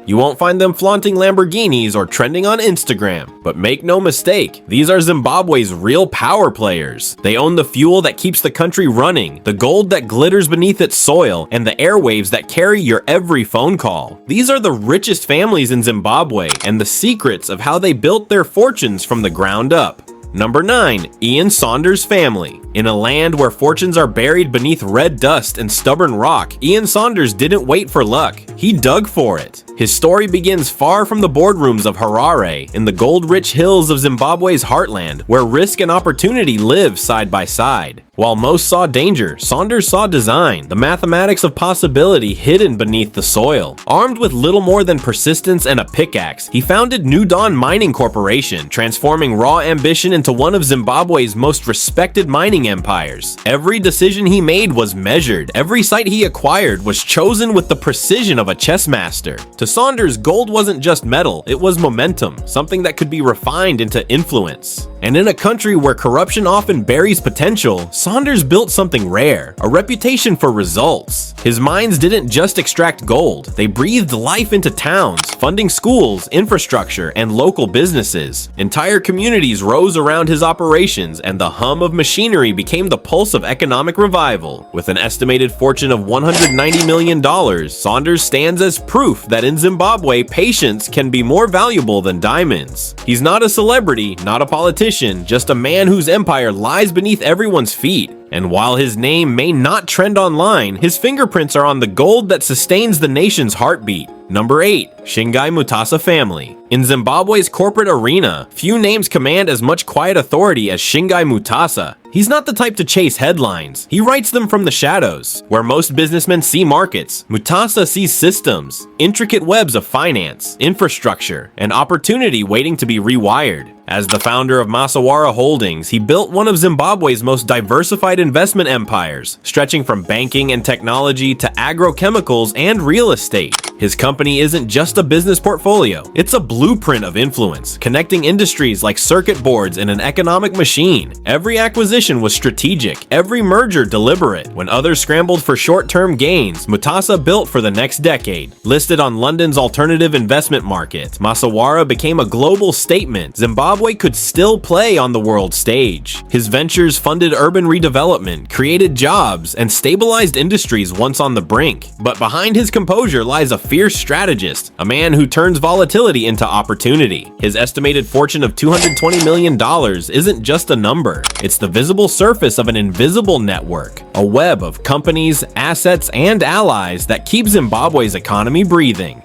You won't find them flaunting Lamborghinis or trending on Instagram. But make no mistake, these are Zimbabwe's real power players. They own the fuel that keeps the country running, the gold that glitters beneath its soil, and the airwaves that carry your every phone call. These are the richest families in Zimbabwe and the secrets of how they built their fortunes from the ground up. Number 9. Ian Saunders family. In a land where fortunes are buried beneath red dust and stubborn rock, Ian Saunders didn't wait for luck. He dug for it. His story begins far from the boardrooms of Harare, in the gold-rich hills of Zimbabwe's heartland, where risk and opportunity live side by side. While most saw danger, Saunders saw design, the mathematics of possibility hidden beneath the soil. Armed with little more than persistence and a pickaxe, he founded New Dawn Mining Corporation, transforming raw ambition into one of Zimbabwe's most respected mining empires. Every decision he made was measured. Every site he acquired was chosen with the precision of a chess master. To Saunders, gold wasn't just metal, it was momentum, something that could be refined into influence. And in a country where corruption often buries potential, Saunders built something rare, a reputation for results. His mines didn't just extract gold, they breathed life into towns, funding schools, infrastructure, and local businesses. Entire communities rose around his operations, and the hum of machinery became the pulse of economic revival. With an estimated fortune of $190 million, Saunders stands as proof that in Zimbabwe, patience can be more valuable than diamonds. He's not a celebrity, not a politician, just a man whose empire lies beneath everyone's feet. And while his name may not trend online, his fingerprints are on the gold that sustains the nation's heartbeat. Number 8. Shingai Mutasa family. In Zimbabwe's corporate arena, few names command as much quiet authority as Shingai Mutasa. He's not the type to chase headlines. He writes them from the shadows. Where most businessmen see markets, Mutasa sees systems, intricate webs of finance, infrastructure, and opportunity waiting to be rewired. As the founder of Masyiwa Holdings, he built one of Zimbabwe's most diversified investment empires, stretching from banking and technology to agrochemicals and real estate. His company isn't just a business portfolio, it's a blueprint of influence, connecting industries like circuit boards in an economic machine. Every acquisition was strategic, every merger deliberate. When others scrambled for short-term gains, Mutasa built for the next decade. Listed on London's alternative investment market, Masyiwa became a global statement. Zimbabwe could still play on the world stage. His ventures funded urban redevelopment, created jobs, and stabilized industries once on the brink. But behind his composure lies a fierce strategist, a man who turns volatility into opportunity. His estimated fortune of $220 million isn't just a number, it's the visible surface of an invisible network, a web of companies, assets, and allies that keep Zimbabwe's economy breathing.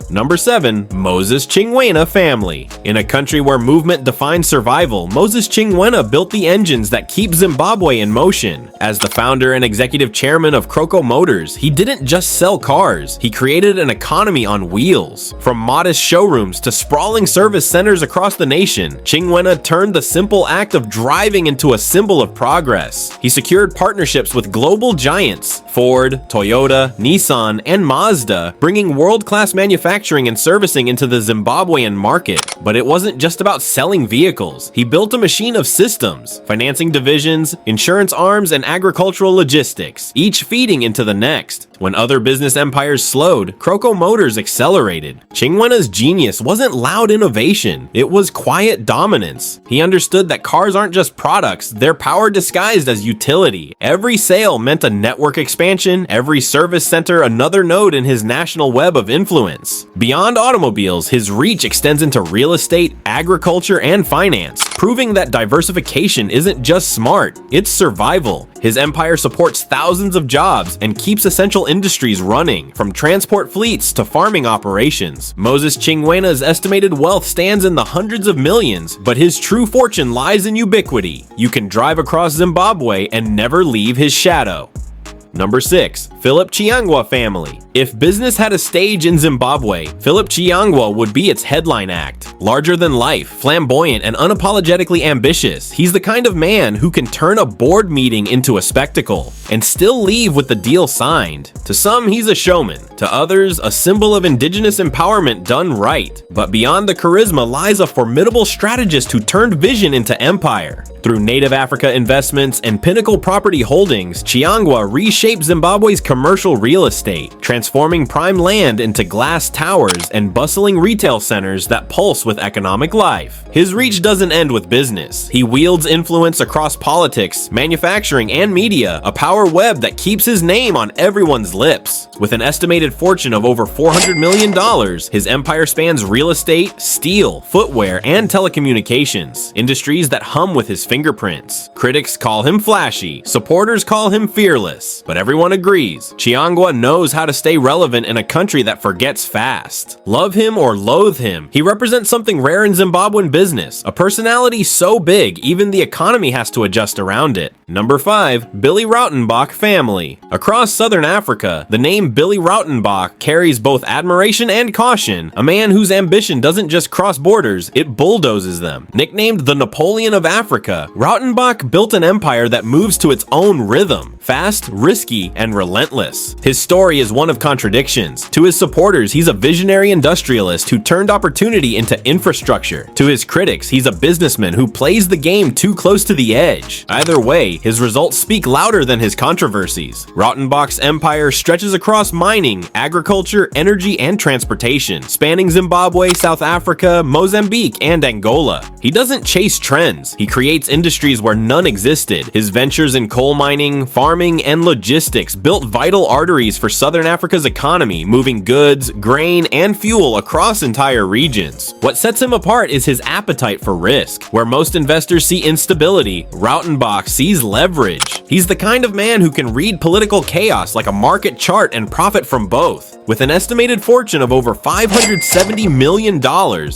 Number 7. Moses Chingwena family. In a country where movement defines survival, Moses Chingwena built the engines that keep Zimbabwe in motion. As the founder and executive chairman of Croco Motors, he didn't just sell cars, he created an economy on wheels. From modest showrooms to sprawling service centers across the nation, Chingwena turned the simple act of driving into a symbol of progress. He secured partnerships with global giants, Ford, Toyota, Nissan, and Mazda, bringing world-class manufacturing and servicing into the Zimbabwean market. But it wasn't just about selling vehicles. He built a machine of systems, financing divisions, insurance arms, and agricultural logistics, each feeding into the next. When other business empires slowed, Croco Motors accelerated. Chingwena's genius wasn't loud innovation, it was quiet dominance. He understood that cars aren't just products, they're power disguised as utility. Every sale meant a network expansion, every service center another node in his national web of influence. Beyond automobiles, his reach extends into real estate, agriculture, and finance, proving that diversification isn't just smart, it's survival. His empire supports thousands of jobs and keeps essential industries running, from transport fleets to farming operations. Moses Chingwena's estimated wealth stands in the hundreds of millions, but his true fortune lies in ubiquity. You can drive across Zimbabwe and never leave his shadow. Number 6. Philip Chiyangwa family. If business had a stage in Zimbabwe, Philip Chiyangwa would be its headline act. Larger than life, flamboyant, and unapologetically ambitious, he's the kind of man who can turn a board meeting into a spectacle and still leave with the deal signed. To some, he's a showman. To others, a symbol of indigenous empowerment done right. But beyond the charisma lies a formidable strategist who turned vision into empire. Through Native Africa investments and Pinnacle Property Holdings, Chiyangwa reshaped Zimbabwe's commercial real estate, transforming prime land into glass towers and bustling retail centers that pulse with economic life. His reach doesn't end with business. He wields influence across politics, manufacturing, and media, a power web that keeps his name on everyone's lips. With an estimated fortune of over $400 million, his empire spans real estate, steel, footwear, and telecommunications, industries that hum with his fingerprints. Critics call him flashy, supporters call him fearless, but everyone agrees, Chiyangwa knows how to stay relevant in a country that forgets fast. Love him or loathe him, he represents something rare in Zimbabwean business, a personality so big even the economy has to adjust around it. Number 5. Billy Rautenbach family. Across southern Africa, the name Billy Rautenbach carries both admiration and caution, a man whose ambition doesn't just cross borders, it bulldozes them. Nicknamed the Napoleon of Africa, Rautenbach built an empire that moves to its own rhythm, fast, risky, and relentless. His story is one of contradictions. To his supporters, he's a visionary industrialist who turned opportunity into infrastructure. To his critics, he's a businessman who plays the game too close to the edge. Either way, his results speak louder than his controversies. Rautenbach's empire stretches across mining, agriculture, energy, and transportation, spanning Zimbabwe, South Africa, Mozambique, and Angola. He doesn't chase trends. He creates industries where none existed. His ventures in coal mining, farming, and logistics built vital arteries for Southern Africa's economy, moving goods, grain, and fuel across entire regions. What sets him apart is his appetite for risk. Where most investors see instability, Rautenbach sees leverage. He's the kind of man who can read political chaos like a market chart and profit from both. With an estimated fortune of over $570 million,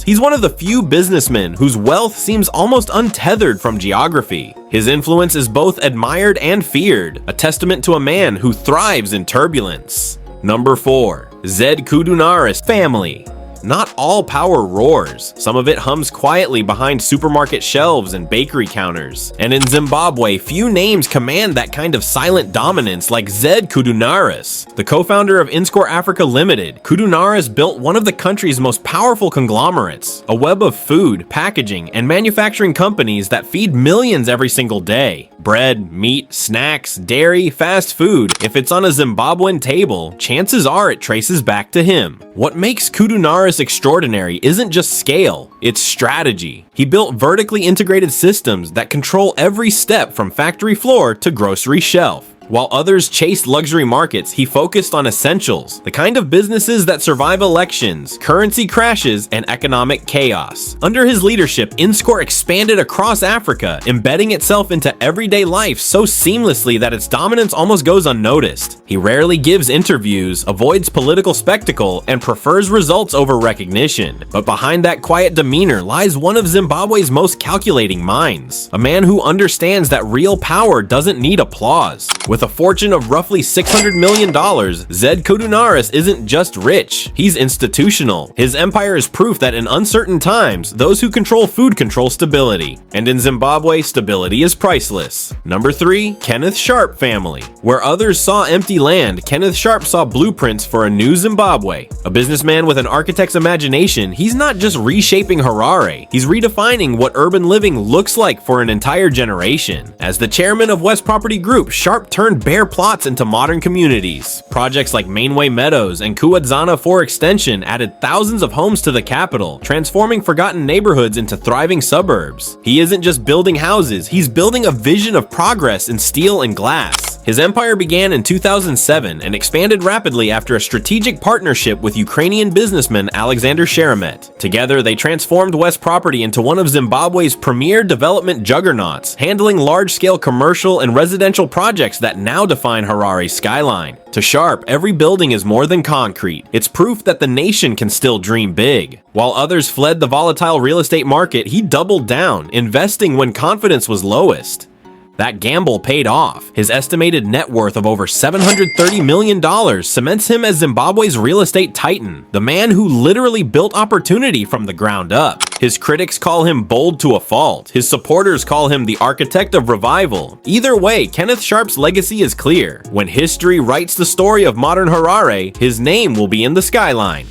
he's one of the few businessmen whose wealth seems almost untethered from geography. His influence is both admired and feared, a testament to a man who thrives in turbulence. Number 4. Zed Koudounaris family. Not all power roars. Some of it hums quietly behind supermarket shelves and bakery counters. And in Zimbabwe, few names command that kind of silent dominance like Zed Koudounaris. The co-founder of Inscore Africa Limited, Koudounaris built one of the country's most powerful conglomerates, a web of food, packaging, and manufacturing companies that feed millions every single day. Bread, meat, snacks, dairy, fast food. If it's on a Zimbabwean table, chances are it traces back to him. What makes Koudounaris extraordinary isn't just scale, it's strategy. He built vertically integrated systems that control every step from factory floor to grocery shelf. While others chased luxury markets, he focused on essentials, the kind of businesses that survive elections, currency crashes, and economic chaos. Under his leadership, Inscore expanded across Africa, embedding itself into everyday life so seamlessly that its dominance almost goes unnoticed. He rarely gives interviews, avoids political spectacle, and prefers results over recognition. But behind that quiet demeanor lies one of Zimbabwe's most calculating minds, a man who understands that real power doesn't need applause. With a fortune of roughly $600 million, Zed Koudounaris isn't just rich, he's institutional. His empire is proof that in uncertain times, those who control food control stability. And in Zimbabwe, stability is priceless. Number 3. Kenneth Sharpe family. Where others saw empty land, Kenneth Sharpe saw blueprints for a new Zimbabwe. A businessman with an architect's imagination, he's not just reshaping Harare, he's redefining what urban living looks like for an entire generation. As the chairman of West Property Group, Sharpe turned bare plots into modern communities. Projects like Mainway Meadows and Kuwadzana 4 Extension added thousands of homes to the capital, transforming forgotten neighborhoods into thriving suburbs. He isn't just building houses, he's building a vision of progress in steel and glass. His empire began in 2007 and expanded rapidly after a strategic partnership with Ukrainian businessman Alexander Sheremet. Together, they transformed West Property into one of Zimbabwe's premier development juggernauts, handling large-scale commercial and residential projects that now define Harare's skyline. To Sharpe, every building is more than concrete. It's proof that the nation can still dream big. While others fled the volatile real estate market, he doubled down, investing when confidence was lowest. That gamble paid off. His estimated net worth of over $730 million cements him as Zimbabwe's real estate titan, the man who literally built opportunity from the ground up. His critics call him bold to a fault. His supporters call him the architect of revival. Either way, Kenneth Sharpe's legacy is clear. When history writes the story of modern Harare, his name will be in the skyline.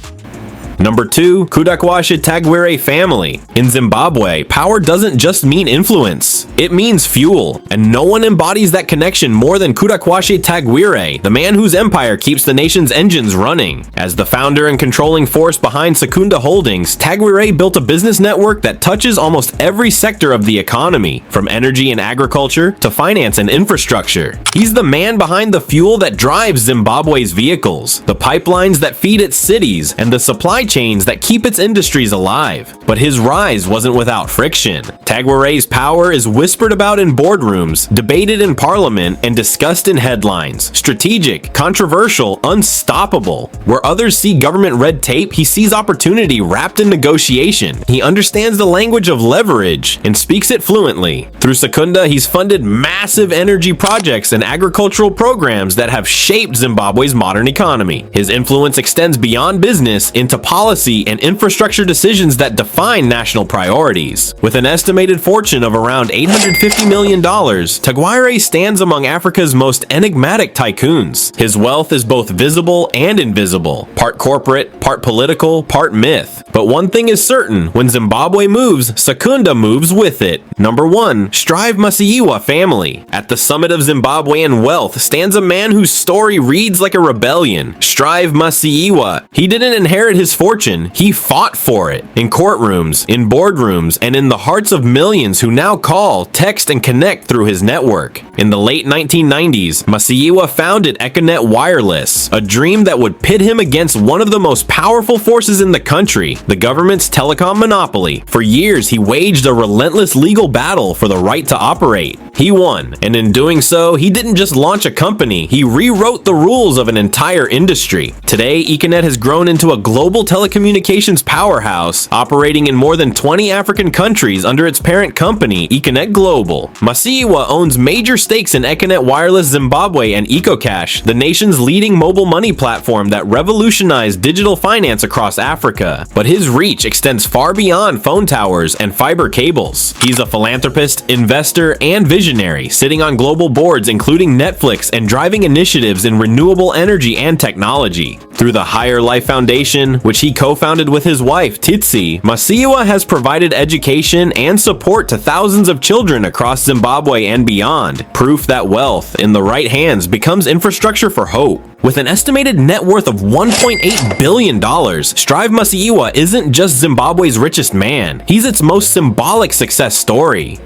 Number 2. Kudakwashe Tagwirei family. In Zimbabwe, power doesn't just mean influence. It means fuel, and no one embodies that connection more than Kudakwashe Tagwirei, the man whose empire keeps the nation's engines running. As the founder and controlling force behind Secunda Holdings, Tagwirei built a business network that touches almost every sector of the economy, from energy and agriculture to finance and infrastructure. He's the man behind the fuel that drives Zimbabwe's vehicles, the pipelines that feed its cities, and the supply chains that keep its industries alive. But his rise wasn't without friction. Tagwirei's power is whispered about in boardrooms, debated in parliament, and discussed in headlines. Strategic, controversial, unstoppable. Where others see government red tape, he sees opportunity wrapped in negotiation. He understands the language of leverage and speaks it fluently. Through Secunda, he's funded massive energy projects and agricultural programs that have shaped Zimbabwe's modern economy. His influence extends beyond business into policy and infrastructure decisions that define national priorities. With an estimated fortune of around $850 million, Tagwirei stands among Africa's most enigmatic tycoons. His wealth is both visible and invisible, part corporate, part political, part myth. But one thing is certain, when Zimbabwe moves, Secunda moves with it. Number 1. Strive Masiyiwa family. At the summit of Zimbabwean wealth stands a man whose story reads like a rebellion. Strive Masiyiwa. He didn't inherit his fortune, he fought for it. In courtrooms, in boardrooms, and in the hearts of millions who now call, text, and connect through his network. In the late 1990s, Masiyiwa founded Econet Wireless, a dream that would pit him against one of the most powerful forces in the country, the government's telecom monopoly. For years, he waged a relentless legal battle for the right to operate. He won, and in doing so, he didn't just launch a company, he rewrote the rules of an entire industry. Today, Econet has grown into a global telecommunications powerhouse, operating in more than 20 African countries under its parent company, Econet Global. Masiyiwa owns major stakes in Econet Wireless Zimbabwe and EcoCash, the nation's leading mobile money platform that revolutionized digital finance across Africa. But his reach extends far beyond phone towers and fiber cables. He's a philanthropist, investor, and visionary, sitting on global boards including Netflix and driving initiatives in renewable energy and technology. Through the Higher Life Foundation, which he co-founded with his wife, Titsi, Masiyiwa has provided education and support to thousands of children across Zimbabwe and beyond. Proof that wealth, in the right hands, becomes infrastructure for hope. With an estimated net worth of $1.8 billion, Strive Masiyiwa isn't just Zimbabwe's richest man, he's its most symbolic success story.